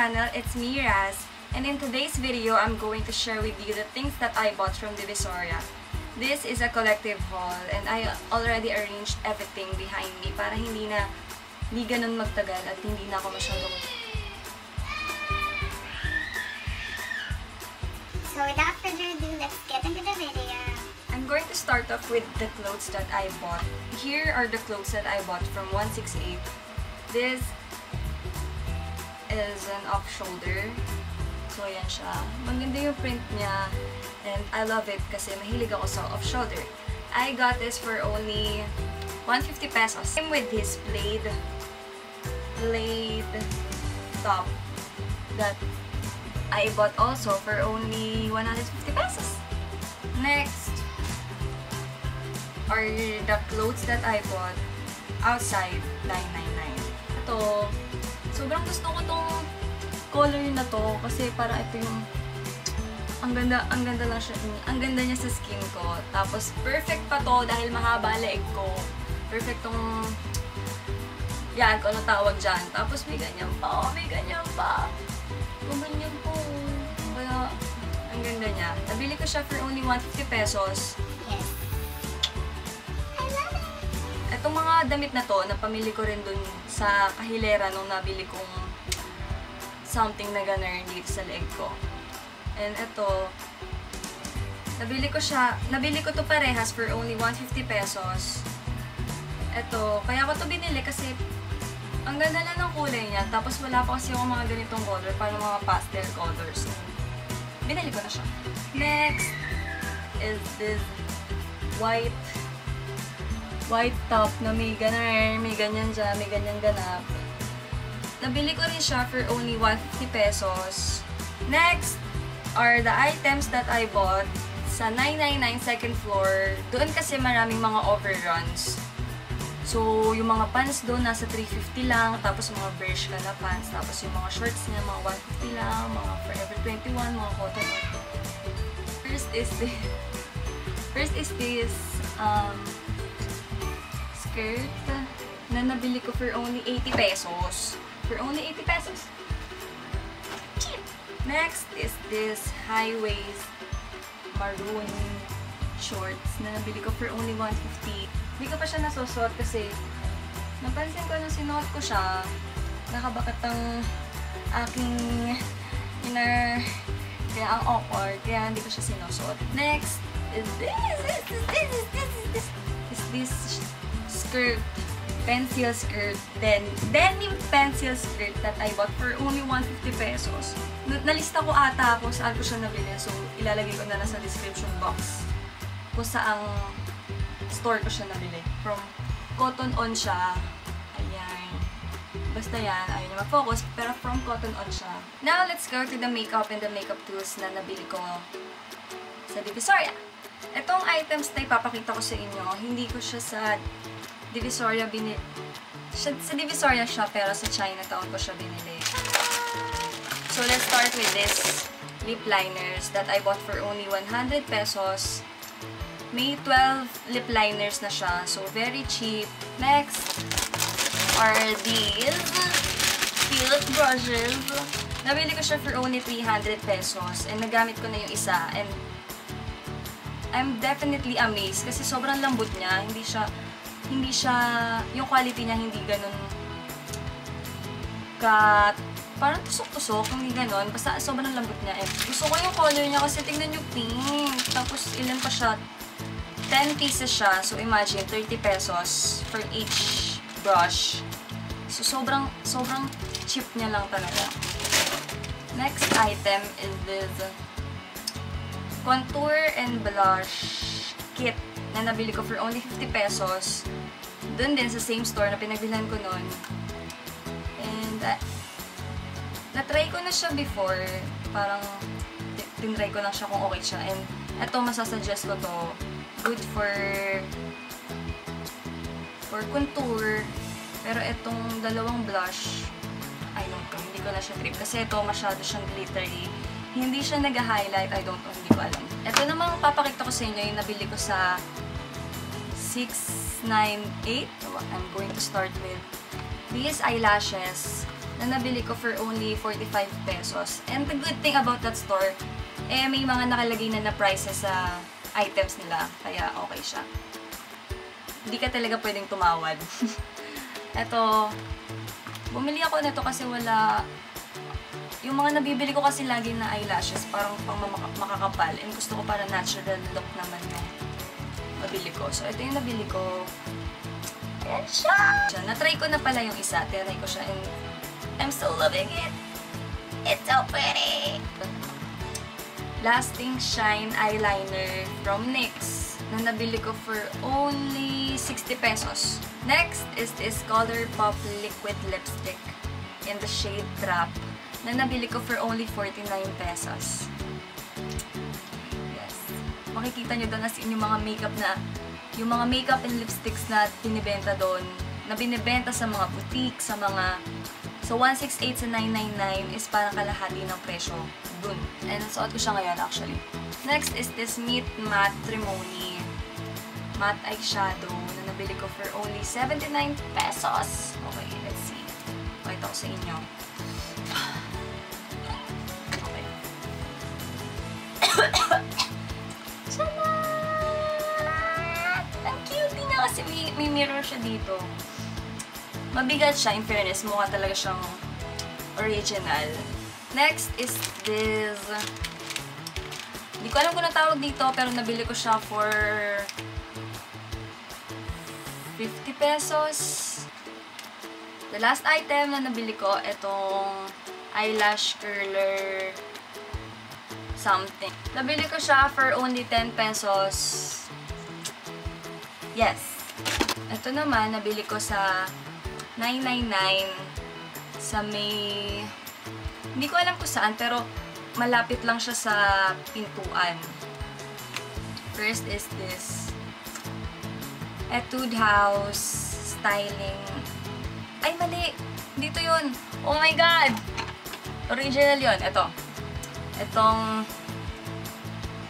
channel, it's me, Raz, and in today's video, I'm going to share with you the things that I bought from Divisoria. This is a collective haul, and I already arranged everything behind me para hindi ganun magtagal at hindi na ako masyadong... So without further ado, let's get into the video. I'm going to start off with the clothes that I bought. Here are the clothes that I bought from 168. This is an off-shoulder. So, ayan siya. Maganda yung print niya. And I love it kasi mahilig ako sa off-shoulder. I got this for only 150 pesos. Same with this plaid top that I bought also for only 150 pesos. Next are the clothes that I bought outside 999. Ito, sobrang gusto ko tong color na to kasi para ito yung ang ganda lang siya. Ang ganda niya sa skin ko. Tapos perfect pa to dahil mahaba leeg ko. Perfect tong yan, kung anong tawag dyan. Tapos may ganyan pa. Oh, may ganyan pa. Gumanyan po. Kaya, ang ganda niya. Nabili ko siya for only 150 pesos. Yes. I love it! Itong mga damit na to, napamili ko rin dun sa kahilera nung nabili kong something na ganun dito sa leg ko. And ito, nabili ko to parehas for only 150 pesos. Ito, kaya ko to binili kasi ang ganda lang ng kulay niya. Tapos wala pa kasi yung mga ganitong color, parang mga pastel colors. So, binili ko na siya. Next is this white top na may ganyan dyan, may ganyan ganap. Nabili ko rin siya for only 150 pesos. Next are the items that I bought sa 999 second floor. Doon kasi maraming mga overruns. So, yung mga pants doon nasa 350 lang, tapos mga Bershka na pants, tapos yung mga shorts niya, mga 150 lang, mga Forever 21, mga cotton. First is this skirt na nabili ko for only 80 pesos. For only 80 pesos. Cheap! Next is this high-waist maroon shorts na nabili ko for only 150. Hindi ko pa siya nasusuot kasi napansin ko nung sinuot ko siya, nakabakat ang aking inner, kaya ang awkward, kaya hindi ko siya sinusuot. Next is this skirt, pencil skirt, denim pencil skirt that I bought for only 150 pesos. Nalista ko ata ako saan ko siya nabili, so ilalagay ko na lang sa description box kung saang store ko siya nabili. From Cotton On siya. Ayan. Basta yan, ayaw niya mag-focus, pero from Cotton On siya. Now, let's go to the makeup and the makeup tools na nabili ko sa Divisoria. Itong items na ipapakita ko sa inyo, hindi ko siya sa Divisoria binili. Sa Divisoria siya, pero sa Chinatown ko siya binili. So, let's start with this lip liners that I bought for only 100 pesos. May 12 lip liners na siya. So, very cheap. Next are these Philip brushes. Nabili ko siya for only 300 pesos. And nagamit ko na yung isa. And I'm definitely amazed kasi sobrang lambot niya. Hindi siya, yung quality niya hindi ganun parang tusok-tusok, hindi ganun. Basta sobrang lambot niya. And gusto ko yung color niya kasi tingnan yung pink. Tapos ilan pa siya? 10 pieces siya. So, imagine, 30 pesos for each brush. So, sobrang cheap niya lang talaga. Next item is this contour and blush kit na nabili ko for only 50 pesos. Doon din sa same store na pinagbilhan ko noon. And, na-try ko na siya before. Parang, tinry ko lang siya kung okay siya. And, eto, masasuggest ko to. Good for contour. Pero itong dalawang blush, I don't know, hindi ko na siya trip. Kasi ito masyado siyang glittery. Hindi siya nag-highlight, I don't know, hindi ko alam. Ito namang papakita ko sa inyo yung nabili ko sa 698. So, I'm going to start with these eyelashes. na nabili ko for only 45 pesos. And the good thing about that store, may mga nakalagay na prices sa items nila. Kaya okay siya. Hindi ka talaga pwedeng tumawad. Eto, bumili ako nito kasi wala... Yung mga nabibili ko kasi lagi na eyelashes, parang pang makakapal. And gusto ko para natural look naman yung nabili ko. So, ito yung nabili ko. Ayan siya! Na-try ko na pala yung isa. Try ko siya and I'm still loving it. It's so pretty! Lasting Shine Eyeliner from NYX na nabili ko for only 60 pesos. Next is this ColourPop Liquid Lipstick in the shade Trap na nabili ko for only 49 pesos. Yes. Makikita nyo doon as in yung mga makeup and lipsticks na binibenta doon, na binibenta sa mga boutique, sa mga... So, 168 sa 999 is parang kalahati ng presyo dun. And suot ko siya ngayon actually. Next is this Meet Matte Trimony Matte Eyeshadow na nabili ko for only 79 pesos. Okay, let's see. Pakita ko sa inyo. Okay. Salamat! Ang cute niya kasi may mirror siya dito. Mabigat siya, in fairness, mukha talaga siyang original. Next is this... Hindi ko alam kung anong tawag dito, pero nabili ko siya for 50 pesos. The last item na nabili ko, itong eyelash curler something. Nabili ko siya for only 10 pesos. Yes. Ito naman, nabili ko sa 999 sa may... Hindi ko alam kung saan, pero malapit lang siya sa pintuan. First is this Etude House Styling. Ay, mali! Dito yun! Oh my God! Original yun. Ito. Itong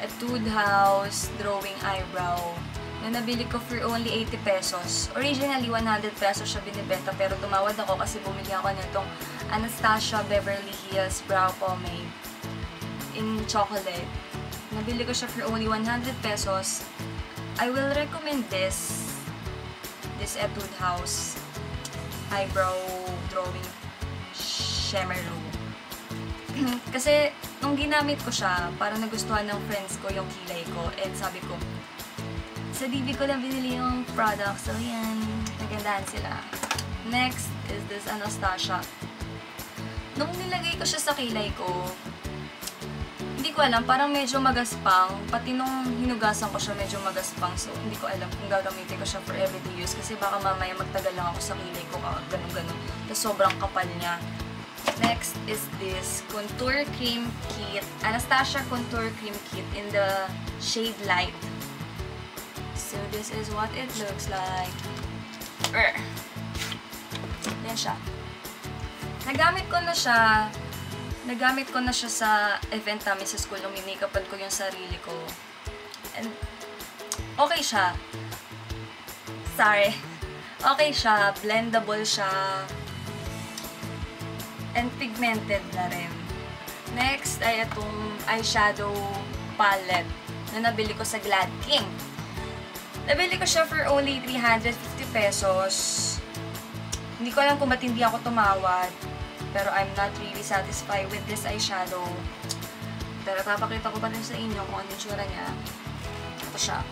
Etude House Drawing Eyebrow na nabili ko for only 80 pesos. Originally, 100 pesos siya binibenta, pero tumawad ako kasi bumili ako nitong Anastasia Beverly Hills Brow Pomade in chocolate. Nabili ko siya for only 100 pesos. I will recommend this Etude House Eyebrow Drawing Shimmer. Kasi, nung ginamit ko siya, parang nagustuhan ng friends ko yung kilay ko. And sabi ko, sa DB ko lang binili yung product. So, yan. Nagandahan sila. Next is this Anastasia. Nung nilagay ko siya sa kilay ko, hindi ko alam. Parang medyo magaspang. Pati nung hinugasan ko siya, medyo magaspang. So, hindi ko alam kung gagamitin ko siya for everyday use. Kasi baka mamaya magtagal lang ako sa kilay ko. Ganun-ganun. Tapos sobrang kapal niya. Next is this Contour Cream Kit. Anastasia Contour Cream Kit in the shade Light. So, this is what it looks like. Yan siya. Nagamit ko na siya sa event namin sa school nung minakapan ko yung sarili ko. And, okay siya. Sorry. Okay siya. Blendable siya. And pigmented na rin. Next ay itong eyeshadow palette na nabili ko sa Glad King. Nabili ko siya for only 350 pesos. Hindi ko alam kung ba't hindi ako tumawad. Pero I'm not really satisfied with this eyeshadow. Pero papakita ko pa rin sa inyo kung ano yung tsura niya. Ito siya.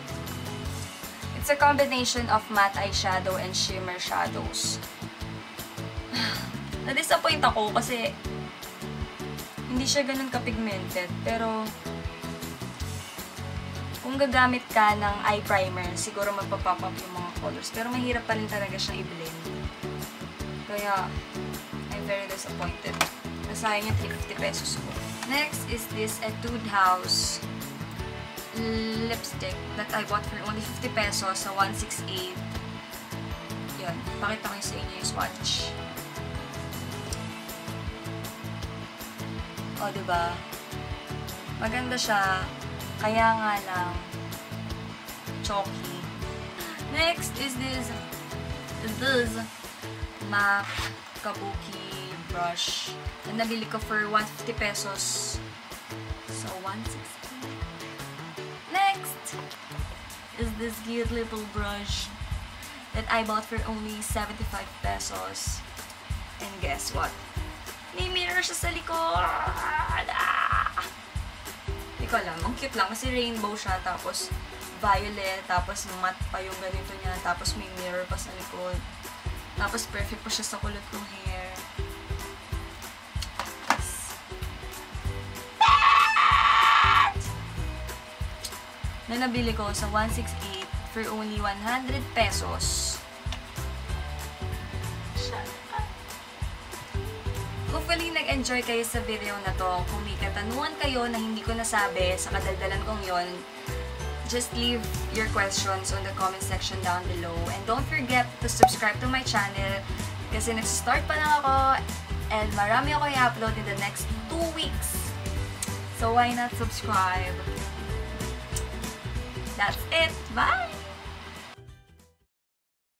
It's a combination of matte eyeshadow and shimmer shadows. Na-disappoint ako kasi hindi siya ganun ka-pigmented. Pero kung gagamit ka ng eye primer, siguro magpa-pop up yung mga colors. Pero mahirap pa rin talaga siyang i-blend. Kaya, I'm very disappointed. Nasayang yung 350 pesos ko. Next is this Etude House lipstick that I bought for only 50 pesos sa 168. Yun. Pakita ko yung sa inyo yung swatch. O, diba? Maganda siya. Kaya nga lang, chalky. Next is this MAC Kabuki brush na nabili ko for 150 pesos. So, 160. Next is this cute little brush that I bought for only 75 pesos. And guess what? May mirror siya sa likod! Hindi ko alam. Ang cute lang kasi rainbow siya. Tapos violet. Tapos matte pa yung ganito niya. Tapos may mirror pa sa likod. Tapos perfect pa siya sa kulot ng hair. Na nabili ko sa 168 for only 100 pesos. Hopefully, nag-enjoy kayo sa video na to. Kung may katanungan kayo na hindi ko nasabi sa kadaldalan kong yon, just leave your questions on the comment section down below. And don't forget to subscribe to my channel kasi nag-start pa lang ako and marami ako i-upload in the next 2 weeks. So, why not subscribe? That's it. Bye!